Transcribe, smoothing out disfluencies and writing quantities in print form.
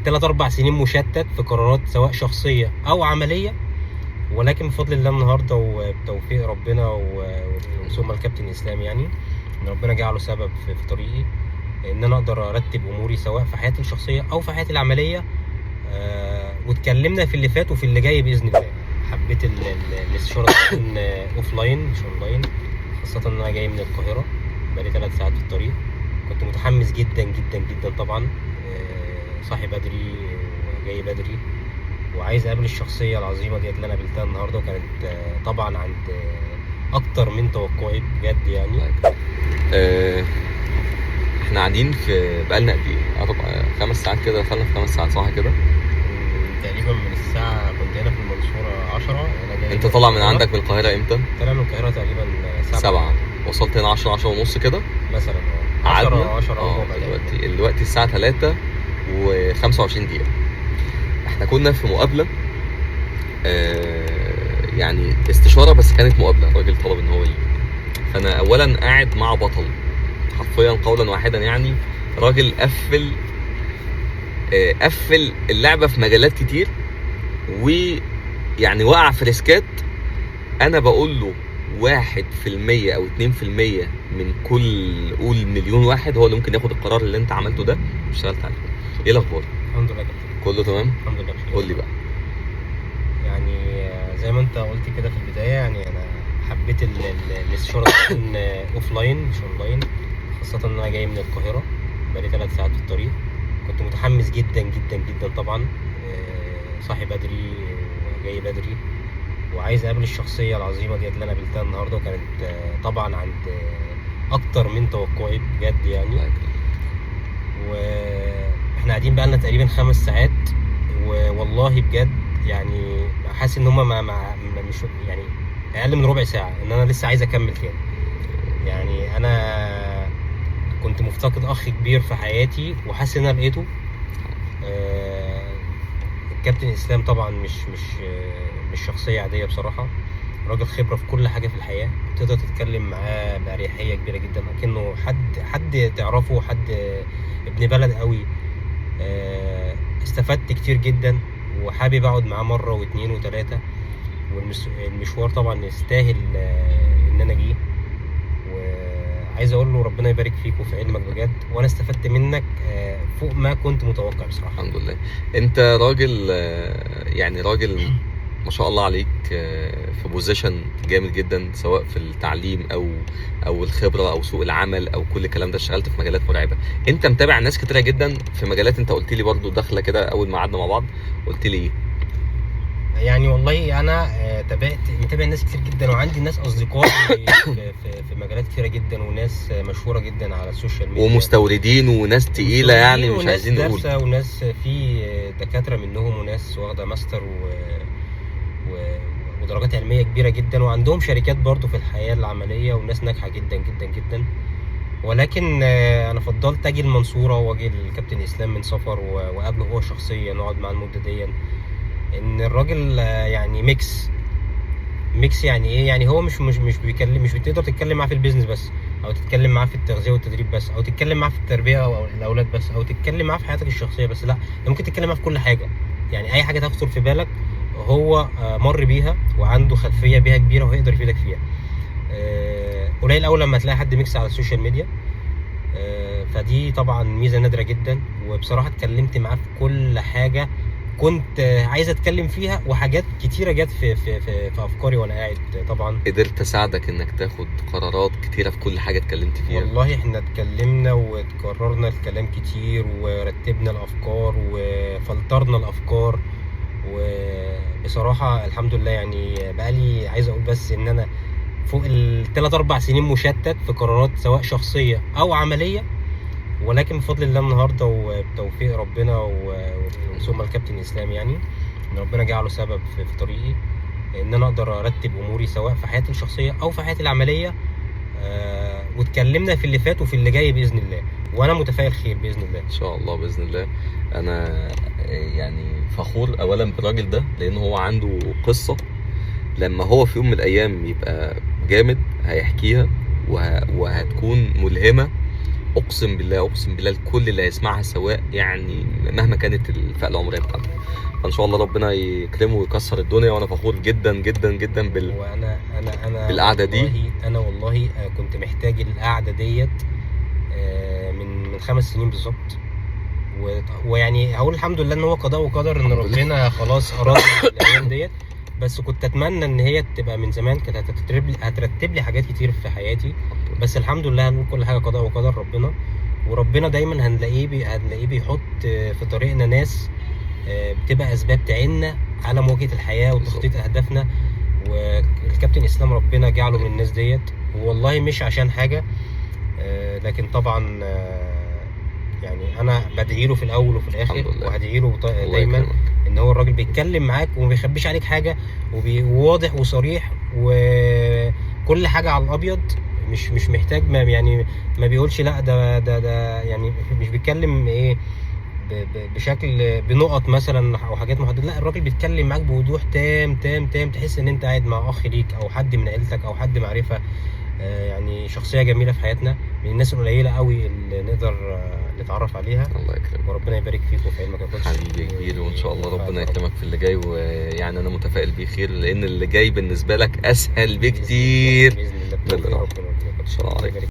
الثلاث 4 سنين مشتت في قرارات سواء شخصيه او عمليه، ولكن بفضل الله النهارده وبتوفيق ربنا وثم الكابتن اسلام، يعني ان ربنا جعله سبب في طريقي ان انا اقدر ارتب اموري سواء في حياتي الشخصيه او في حياتي العمليه. واتكلمنا في اللي فات وفي اللي جاي باذن الله. حبيت الاستشاره تكون اوف لاين مش اونلاين، خاصه ان انا جاي من القاهره بقالي 3 ساعات في الطريق. كنت متحمس جدا جدا جدا طبعا، صاحي بدري وجاي بدري وعايز اقابل الشخصيه العظيمه ديت اللي انا قابلتها النهارده، وكانت طبعا عند اكتر من توقعي بجد يعني. احنا قاعدين في بقالنا قد ايه؟ 5 ساعات كده، دخلنا في 5 ساعات صح كده؟ تقريبا من الساعه كنت هنا في المنصوره 10. انا جاي انت طالع من عندك من القاهره امتى؟ طالع من القاهره تقريبا 7. وصلت هنا 10 ونص كده مثلا. 10 دلوقتي الساعه 3 و25 دقيقه. احنا كنا في مقابله، يعني استشاره بس كانت مقابله، الراجل طلب ان هو يجي. فانا اولا قاعد مع بطل حرفيا قولا واحدا، يعني راجل قفل اللعبه في مجالات كتير، ويعني وقع في ريسكات. انا بقول له 1% او 2% من كل قول مليون واحد هو اللي ممكن ياخد القرار اللي انت عملته ده واشتغلت عليه. ايه الاخبار؟ الحمد لله كله تمام الحمد لله. قول لي بقى. يعني زي ما انت قلت كده في البدايه، يعني انا حبيت الاستشاره تكون اوف لاين مش اونلاين، خاصه ان انا جاي من القاهره بقالي 3 ساعات في الطريق. كنت متحمس جدا جدا جدا طبعا، صاحي بدري وجاي بدري وعايز اقابل الشخصيه العظيمه ديت اللي انا قابلتها النهارده، وكانت طبعا عند اكتر من توقعي بجد يعني. واحنا قاعدين بقالنا تقريبا 5 ساعات، والله بجد يعني حاسس ان هما مش يعني اقل من ربع ساعه، ان انا لسه عايز اكمل تاني. يعني انا كنت مفتقد اخ كبير في حياتي وحاسس ان انا لقيته. الكابتن اسلام طبعا مش شخصيه عاديه بصراحه، راجل خبره في كل حاجه في الحياه، تقدر تتكلم معاه باريحيه كبيره جدا، اكنه حد تعرفه، حد ابن بلد قوي. استفدت كتير جدا وحابب اقعد معاه مره واثنين وثلاثه، والمشوار طبعا يستاهل ان انا اجيه. وعايز اقول له ربنا يبارك فيك وفي علمك بجد، وانا استفدت منك فوق ما كنت متوقع بصراحه. الحمد لله. انت راجل يعني راجل ما شاء الله عليك، في بوزيشن جامد جدا، سواء في التعليم او الخبره او سوق العمل او كل الكلام ده. اشتغلت في مجالات مرعبه. انت متابع ناس كتيره جدا في مجالات، انت قلت لي برضو داخله كده اول ما قعدنا مع بعض قلت لي ايه؟ يعني والله انا متابع ناس كتير جدا، وعندي ناس اصدقاء في مجالات كتيره جدا، وناس مشهوره جدا على السوشيال ميديا، ومستوردين وناس تقيله، يعني مش عايزين نقول، وناس في دكاتره منهم، وناس واخده ماستر ودرجات علميه كبيره جدا، وعندهم شركات برضو في الحياه العمليه، وناس ناجحه جدا جدا جدا. ولكن انا فضلت اجي المنصوره واجي الكابتن اسلام من سفر وقابله هو شخصيا، نقعد معاه المده دي. ان الراجل يعني ميكس يعني ايه؟ يعني هو مش بيكلم، مش بتقدر تتكلم معاه في البيزنس بس، او تتكلم معاه في التغذيه والتدريب بس، او تتكلم معاه في التربيه او الاولاد بس، او تتكلم معاه في حياتك الشخصيه بس. لا، ممكن تتكلم معاه في كل حاجه. يعني اي حاجه تخطر في بالك هو مر بيها وعنده خلفيه بيها كبيره وهيقدر يفيدك فيها. قليل قوي لما تلاقي حد ميكس على السوشيال ميديا. فدي طبعا ميزه نادره جدا، وبصراحه اتكلمت معاه في كل حاجه كنت عايز اتكلم فيها، وحاجات كتيره جت في افكاري وانا قاعد. طبعا قدرت اساعدك انك تاخد قرارات كتيره في كل حاجه اتكلمت فيها. والله احنا اتكلمنا وتكررنا الكلام كتير، ورتبنا الافكار وفلترنا الافكار، وبصراحه الحمد لله. يعني بقالي عايز اقول بس ان انا فوق ال3 4 سنين مشتت في قرارات سواء شخصيه او عمليه، ولكن بفضل الله النهارده وبتوفيق ربنا ثم الكابتن اسلام، يعني ان ربنا جعله سبب في طريقي ان انا اقدر ارتب اموري سواء في حياتي الشخصيه او في حياتي العمليه. واتكلمنا في اللي فات وفي اللي جاي باذن الله، وانا متفائل خير باذن الله. ان شاء الله باذن الله. انا يعني فخور اولا بالراجل ده، لان هو عنده قصه لما هو في يوم من الايام يبقى جامد هيحكيها وهتكون ملهمه اقسم بالله الكل اللي هيسمعها، سواء يعني مهما كانت الفئه العمريه بتاعته. فان شاء الله ربنا يكرمه ويكسر الدنيا، وانا فخور جدا جدا جدا وانا بالقعدة دي. انا والله كنت محتاج القعده ديت من 5 سنين بالظبط. ويعني هقول الحمد لله ان هو قضاء وقدر، ان الحمد لله. ربنا خلاص اراد الايام ديت. بس كنت اتمنى ان هي تبقى من زمان، كانت هترتب لي حاجات كتير في حياتي. بس الحمد لله، هنقول كل حاجه قضاء وقدر ربنا. وربنا دايما هنلاقيه بيحط في طريقنا ناس بتبقى اسباب تعيننا على مواجهه الحياه وتخطيط اهدافنا. والكابتن اسلام ربنا جعله من الناس ديت، والله مش عشان حاجه، لكن طبعا يعني انا بدعي له في الاول وفي الاخر، الحمد لله. وهدعي له الله دايما يكرمك. ان هو الراجل بيتكلم معاك وما بيخبيش عليك حاجه، وواضح وصريح وكل حاجه على الابيض. مش محتاج، ما يعني ما بيقولش لا ده يعني مش بيتكلم ايه بشكل بنقط مثلا او حاجات محدده. لا، الراجل بيتكلم معاك بوضوح تام تام تام، تحس ان انت قاعد مع اخ ليك او حد من عيلتك او حد معرفه. يعني شخصيه جميله في حياتنا، من الناس القليله قوي اللي نقدر نتعرف عليها. الله يكرمك وربنا يبارك فيك وفي علمك يا كوتش. حبيبي كبير، وان شاء الله ربنا يكرمك في اللي جاي. ويعني انا متفائل بيه خير، لان اللي جاي بالنسبه لك اسهل بكتير. باذن الله. بالله. ربنا يبارك فيك يا كوتش. السلام عليكم. الله يبارك